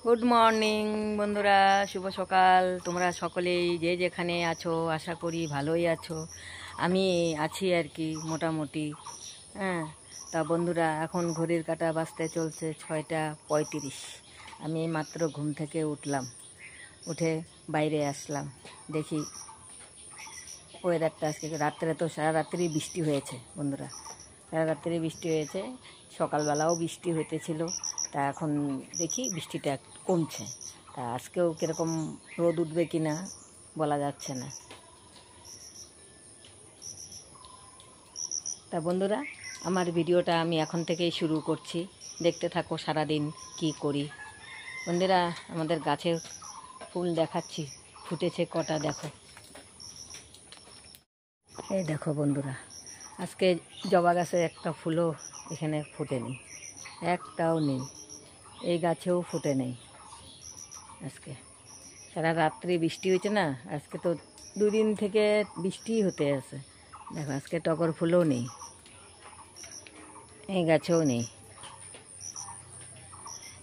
Good morning বন্ধুরা, শুভ সকাল। তোমরা সকলেই যে যেখানে আছো আশা করি ভালোই আছো। আমি আছি আর কি মোটামুটি। হ্যাঁ, তা বন্ধুরা এখন ঘড়ির কাঁটা বাজতে চলছে 6টা 35। আমি মাত্র ঘুম থেকে উঠলাম, উঠে বাইরে আসলাম। দেখি ওয়েদারটা আজকে রাত্রে তো সারা রাত্রি বৃষ্টি হয়েছে বন্ধুরা, সারা রাত্রি বৃষ্টি হয়েছে, সকালবেলাও বৃষ্টি হতেছিল। তা এখন দেখি বৃষ্টিটা কমছে। তা আজকেও কীরকম রোদ উঠবে কি না বলা যাচ্ছে না। তা বন্ধুরা, আমার ভিডিওটা আমি এখন থেকেই শুরু করছি, দেখতে থাকো সারাদিন কি করি। বন্ধুরা, আমাদের গাছের ফুল দেখাচ্ছি, ফুটেছে কটা দেখো। এই দেখো বন্ধুরা, আজকে জবা গাছে একটা ফুলও এখানে ফোটেনি, একটাও নেই। এই গাছেও ফুটে নেই। আজকে সারা রাত্রি বৃষ্টি হয়েছে না, আজকে তো দুদিন থেকে বৃষ্টিই হতে আছে। দেখো আজকে টগর ফুলও নেই, এই গাছেও নেই।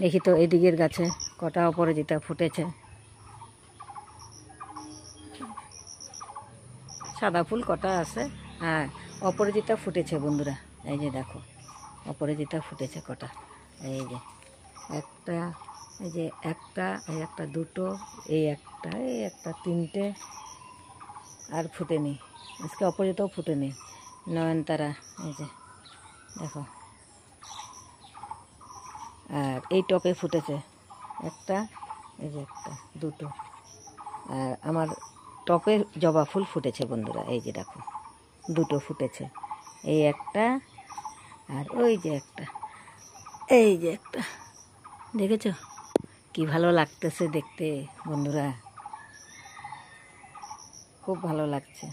দেখি তো এদিকের গাছে কটা অপরাজিতা ফুটেছে। সাদা ফুল কটা আছে, হ্যাঁ অপরাজিতা ফুটেছে বন্ধুরা। এই যে দেখো অপরাজিতা ফুটেছে কটা, এই যে একটা, এই যে একটা, এই একটা দুটো, এই একটা তিনটে, আর ফুটেনি আজকে। অপরাজিতাও ফুটেনি, নয়নতারা এই যে দেখো। আর এই টপে ফুটেছে একটা, এই যে একটা দুটো। আর আমার টপে জবা ফুল ফুটেছে বন্ধুরা, এই যে দেখো দুটো ফুটেছে, এই একটা আর ওই যে একটা, এই যে একটা। দেখেছ কি ভালো লাগতেছে দেখতে বন্ধুরা, খুব ভালো লাগছে।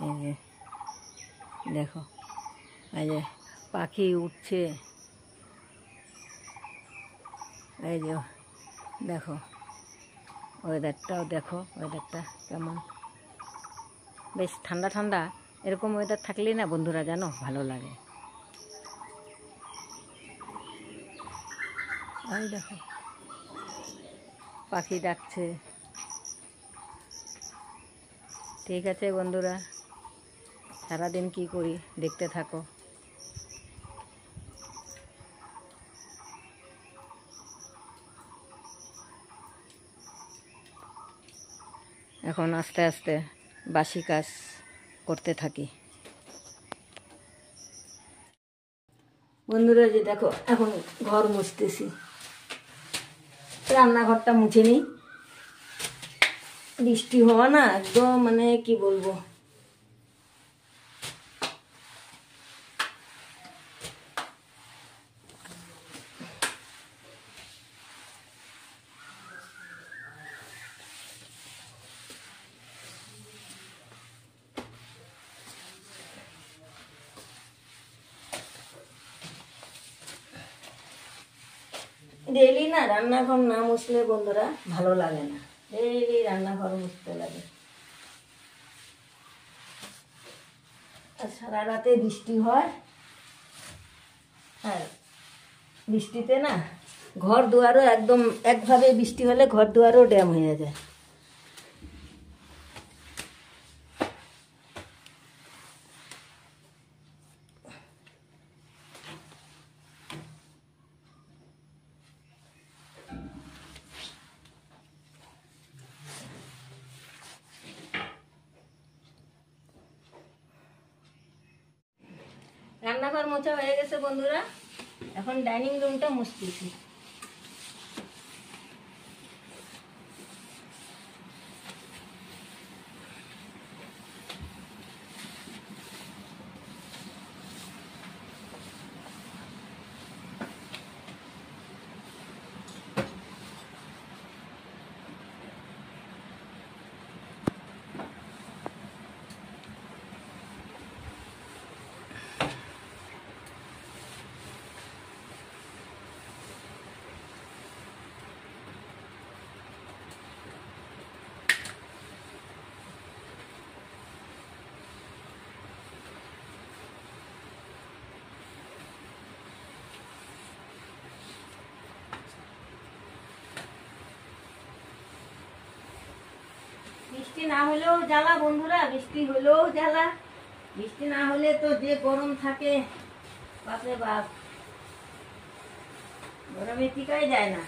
এই যে দেখো, এই যে পাখি উঠছে, এই যে দেখো ওয়েদারটাও দেখো, ওয়েদারটা কেমন বেশ ঠান্ডা ঠান্ডা। এরকম ওয়েদার থাকলেই না বন্ধুরা জানো ভালো লাগে। এই দেখো পাখি ডাকছে। ঠিক আছে বন্ধুরা, সারাদিন কি করি দেখতে থাকো। এখন আস্তে আস্তে বাসি কাজ করতে থাকি বন্ধুরা। যে দেখো এখন ঘর মুছতেছি, রান্নাঘরটা মুছে নিই। বৃষ্টি হওয়া না একদম মানে কি বলবো, ডেইলি না রান্নাঘর না মুছলে বন্ধুরা ভালো লাগে না। ডেইলি রান্নাঘর মুছতে লাগে। আর সারা রাতে বৃষ্টি হয়, আর বৃষ্টিতে না ঘর দুয়ারও একদম, একভাবে বৃষ্টি হলে ঘর দুয়ারও ড্যাম হয়ে যায়। রান্নাঘর মোছা হয়ে গেছে বন্ধুরা, এখন ডাইনিং রুমটা মুছতেছি। বৃষ্টি না হলেও জ্বালা বন্ধুরা, বৃষ্টি হলেও জ্বালা। বৃষ্টি না হলে তো যে গরম থাকে, বাপরে বাপ, গরমে টিকাই যায় না।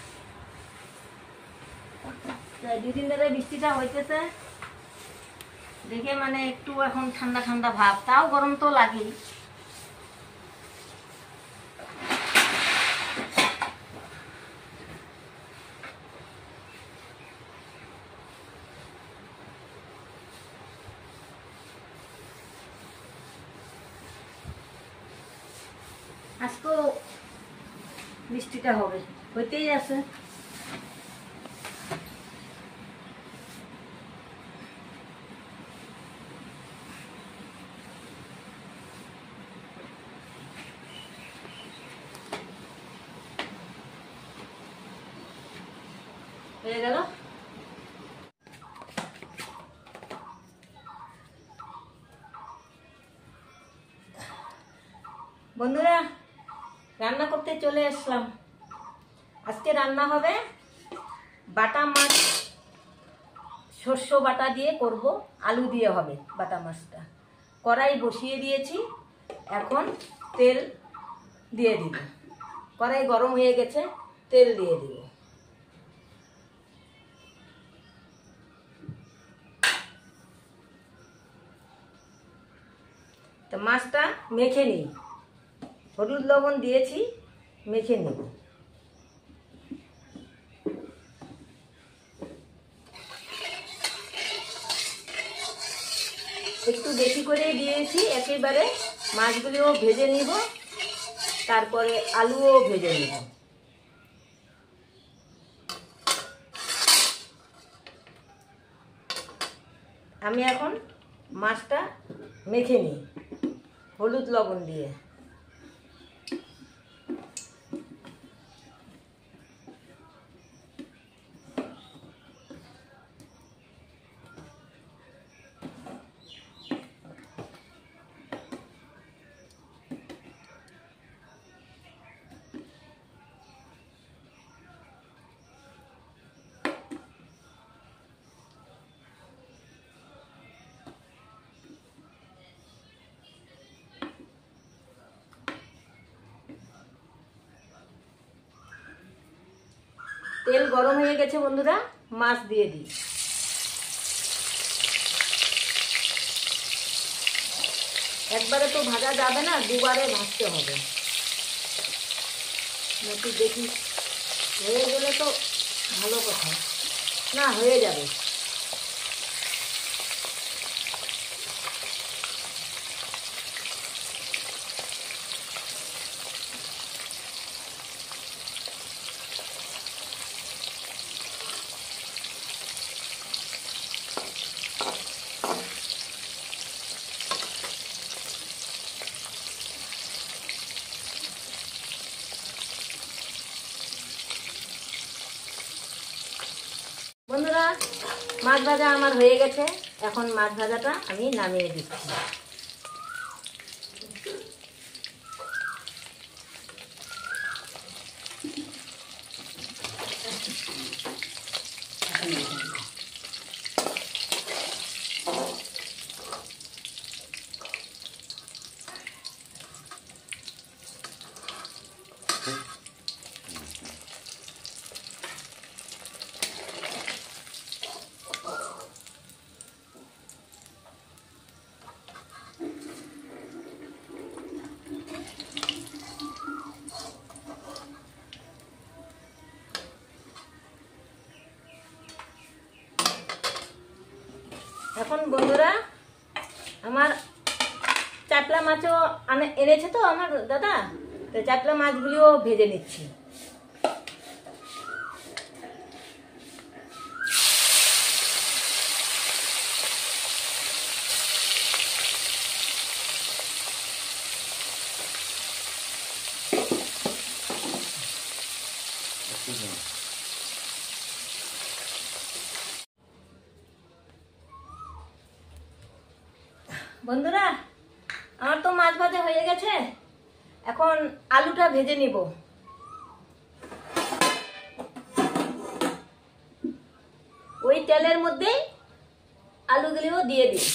দুদিন ধরে বৃষ্টিটা হইতেছে দেখে মানে একটু এখন ঠান্ডা ঠান্ডা ভাব, তাও গরম তো লাগেই। আজকেও বৃষ্টিটা হবে, হইতেই আছে। হয়ে গেল। বন্ধুরা, রান্না করতে চলে আসলাম। আজকে রান্না হবে বাটা মাছ, শস্য বাটা দিয়ে করব, আলু দিয়ে হবে বাটা মাছটা। কড়াই বসিয়ে দিয়েছি, এখন তেল দিয়ে দিব। কড়াই গরম হয়ে গেছে, তেল দিয়ে দিব। তো মাছটা মেখে নিই, হলুদ লবণ দিয়েছি, মেখে নেব। একটু বেশি করে দিয়েছি, একেবারে মাছগুলিও ভেজে নিব, তারপরে আলুও ভেজে নিব। আমি এখন মাছটা মেখে নিই হলুদ লবণ দিয়ে। তেল গরম হয়ে গেছে বন্ধুরা, মাছ দিয়ে দিই। একবারে তো ভাজা যাবে না, দুবারে ভাজতে হবে। নাকি দেখি হয়ে গেলে তো ভালো কথা, না হয়ে যাবে। বন্ধুরা, মাছ ভাজা আমার হয়ে গেছে, এখন মাছ ভাজাটা আমি নামিয়ে দিচ্ছি। এখন বন্ধুরা, আমার চাপলা মাছও এনেছে তো আমার দাদা, তো চাপলা মাছগুলিও ভেজে নিচ্ছি। বন্ধুরা, আমার তো মাছ ভাজা হয়ে গেছে, এখন আলুটা ভেজে নিব। ওই তেলের মধ্যেই আলুগুলিও দিয়ে দিই।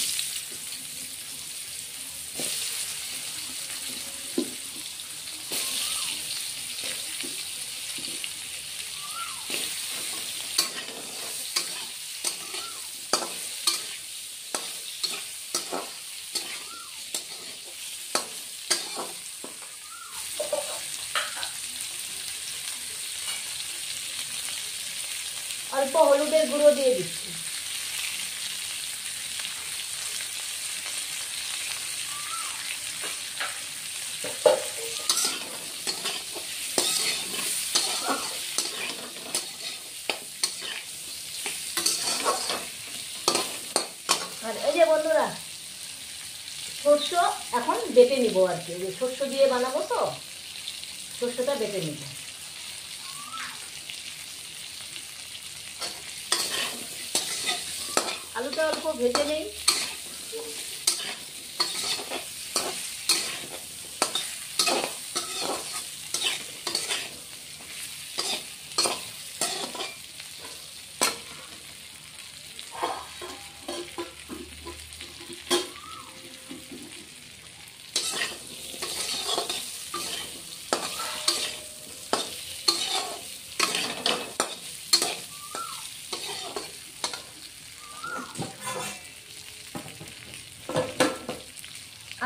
অল্প হলুদের গুঁড়ো দিয়ে দিচ্ছি। আর এই যে বন্ধুরা, সর্ষ এখন বেটে নিব আর কি। যে সর্ষ দিয়ে বানাবো তো, সর্ষটা বেটে নিব। আলুটা অল্প ভেজে নেই।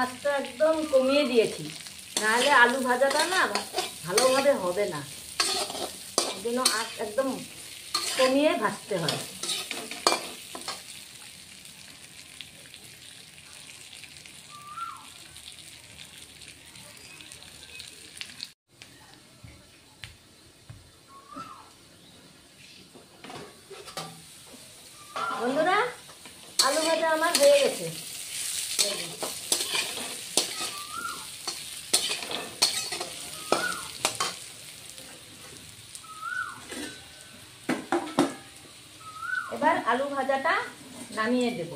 আঁচটা একদম কমিয়ে দিয়েছি, নাহলে আলু ভাজাটা না ভালোভাবে হবে না। ওই জন্য আঁচ একদম কমিয়ে ভাজতে হয়। বন্ধুরা, আলু ভাজা আমার হয়ে গেছে। এবার আলু ভাজাটা নামিয়ে দেব।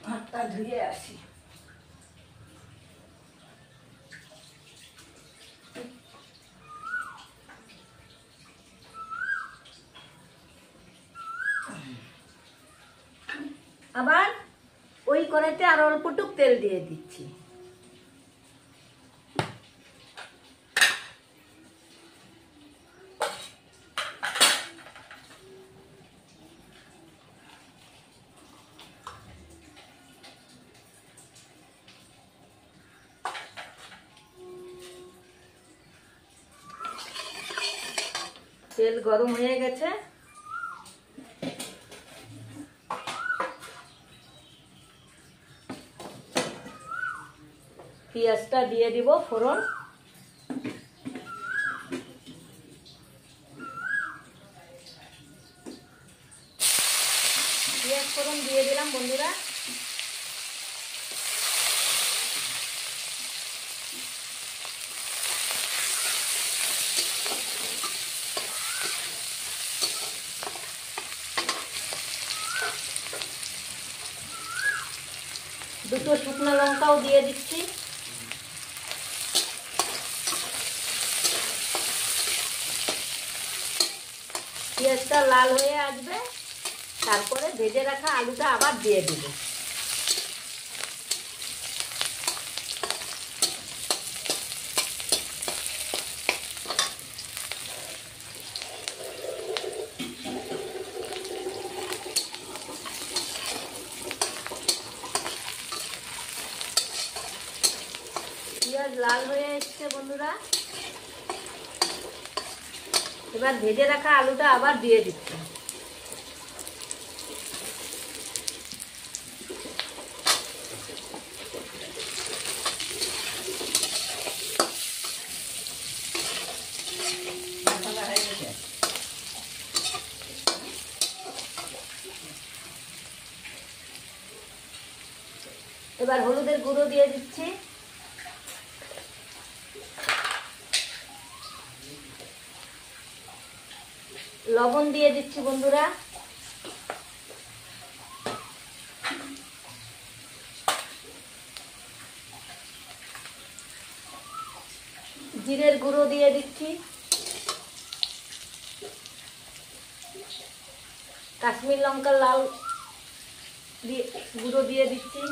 হাতটা ধুয়ে আসি। আবার ওই কড়াইতে আর অল্পটুক তেল দিয়ে দিচ্ছি। তেল গরম হয়ে গেছে। পেঁয়াজটা দিয়ে দিব ফোড়ন। পেঁয়াজ ফোড়ন দিয়ে দিলাম বন্ধুরা। দুটো শুকনো লঙ্কাও দিয়ে দিচ্ছি। পেঁয়াজটা লাল হয়ে আসবে, তারপরে ভেজে রাখা আলুটা আবার দিয়ে দিব। পেঁয়াজ লাল হয়ে এসছে বন্ধুরা। এবার ভেজে রাখা আলুটা আবার দিয়ে দিচ্ছি। এবার হলুদের গুঁড়ো দিয়ে দিচ্ছি, লবণ দিয়ে দিচ্ছি বন্ধুরা, জিরের গুঁড়ো দিয়ে দিচ্ছি, কাশ্মীর লঙ্কার লাল গুঁড়ো দিয়ে দিচ্ছি,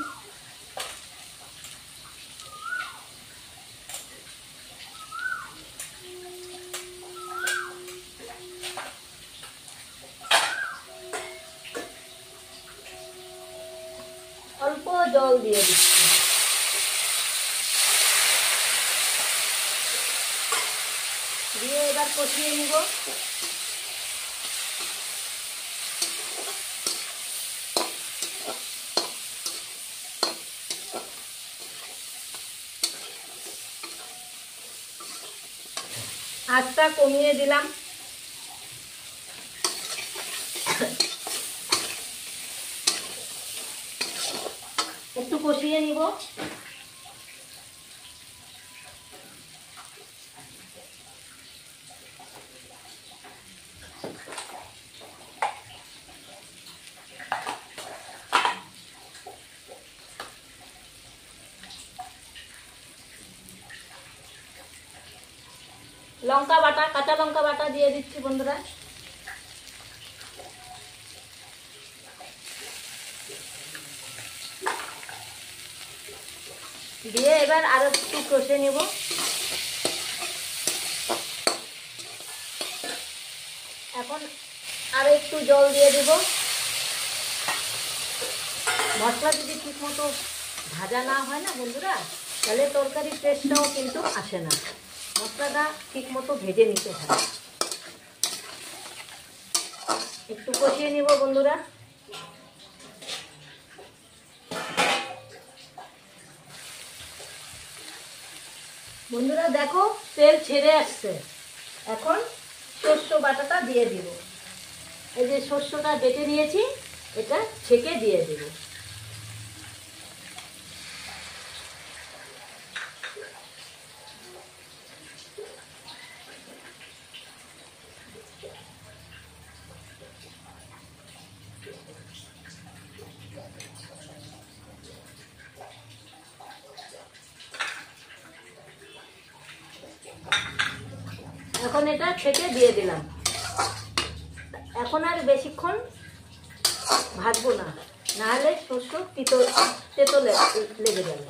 অল্প জল দিয়ে দিচ্ছি, দিয়ে এবার কষিয়ে নিব। আঁচটা কমিয়ে দিলাম, একটু কষিয়ে নিব। লঙ্কা বাটা, কাঁচা লঙ্কা বাটা দিয়ে দিচ্ছি বন্ধুরা, দিয়ে এবার আরো একটু কষে নেব। এখন আরো একটু জল দিয়ে দেব। মশলা যদি ঠিক মতো ভাজা না হয় না বন্ধুরা, তাহলে তরকারির টেস্টটাও কিন্তু আসে না। মশলাটা ঠিক মতো ভেজে নিতে হবে। একটু কষিয়ে নিব বন্ধুরা। বন্ধুরা দেখো তেল ছেড়ে আসছে, এখন শস্য বাটাটা দিয়ে দিব। এই যে শস্যটা বেটে নিয়েছি, এটা ছেঁকে দিয়ে দেব। এখন এটা ছেঁকে দিয়ে দিলাম। এখন আর বেশিক্ষণ ভাজবো না, নাহলে শস্য তেতো লেগে যাবে।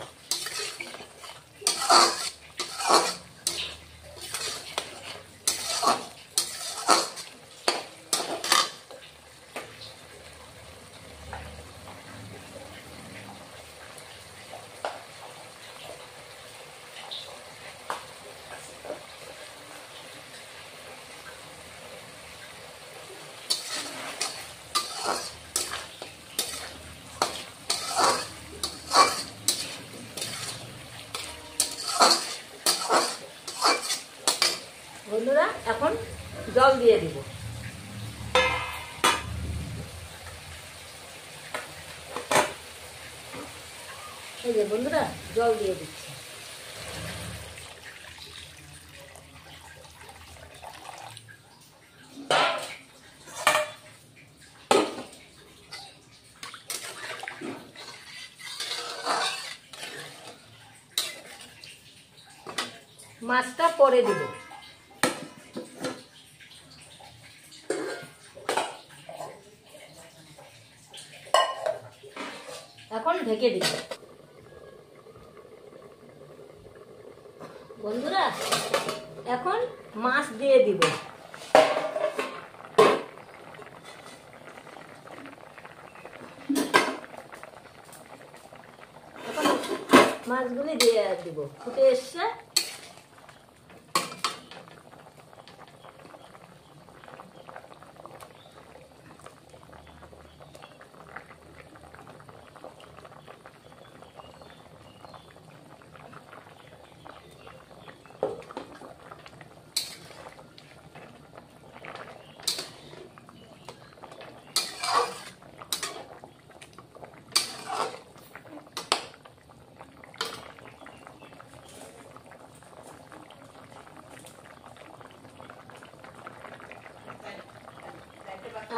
বন্ধুরা এখন জল দিয়ে দিব। এই যে বন্ধুরা জল দিয়ে দিচ্ছি। মাছটা পরে দিব। এখন ঢেকে দিব। বন্ধুরা এখন মাছ দিয়ে দিব। এখন মাছগুলি দিয়ে দিব। ফুটে এসছে।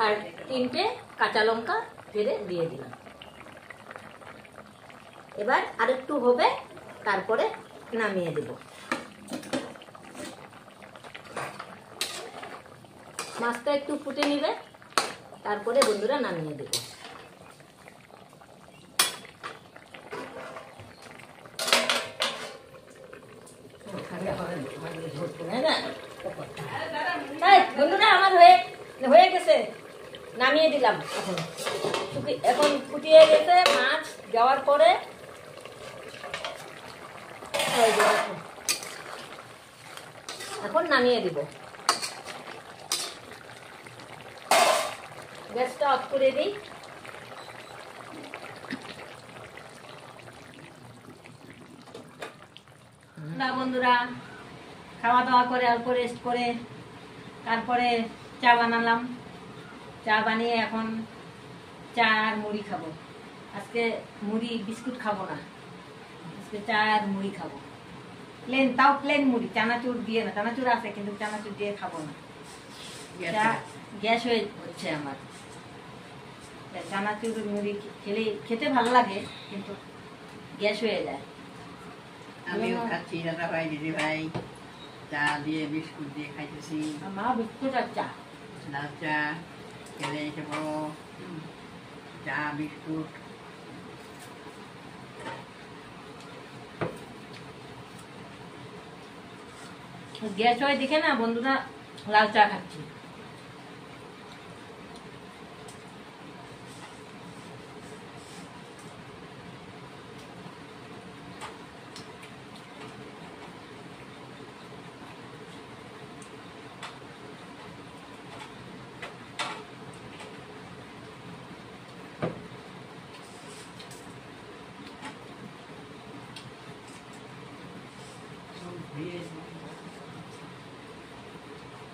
আর 3টে কাঁচা লঙ্কা ফেলে দিয়ে দিলাম। এবার আরেকটু হবে, তারপরে নামিয়ে দেব। মাছটা একটু ফুটে নিবে, তারপরে বন্ধুরা নামিয়ে দেব। বন্ধুরা আমার হয়ে গেছে, নামিয়ে দিলাম। এখন ফুটিয়ে গেছে মাছ যাওয়ার পরে। এখন নামিয়ে দিব। গ্যাসটা অফ করে দিই। না বন্ধুরা, খাওয়া দাওয়া করে অল্প রেস্ট করে তারপরে চা বানালাম। চা বানিয়ে এখন চা আর মুড়ি খাবো। আজকে মুড়ি বিস্কুট খাবো না, আজকে চা আর মুড়ি খাবো। প্লেন, তাও প্লেন মুড়ি, চানাচুর দিয়ে না। চানাচুর আছে কিন্তু চানাচুর দিয়ে খাবো না। গ্যাস হচ্ছে আমার। চানাচুর মুড়ি খেতে ভালো লাগে, কিন্তু গ্যাস হয়ে যায়। আমিও খাচ্ছি, দাদা ভাই, দিদি ভাই চা দিয়ে বিস্কুট দিয়ে খাইতেছি। মা বিস্কুট আর চা, লাল চা খেলে এসে বড় চা বিস্কুট। গ্যাস হয় দেখে না বন্ধুরা লাল চা খাচ্ছি।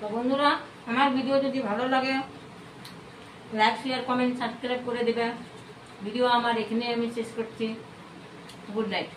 তো বন্ধুরা, আমার ভিডিও যদি ভালো লাগে লাইক, শেয়ার, কমেন্ট, সাবস্ক্রাইব করে দেবে। ভিডিও আমার এখানে আমি শেষ করছি। Good night.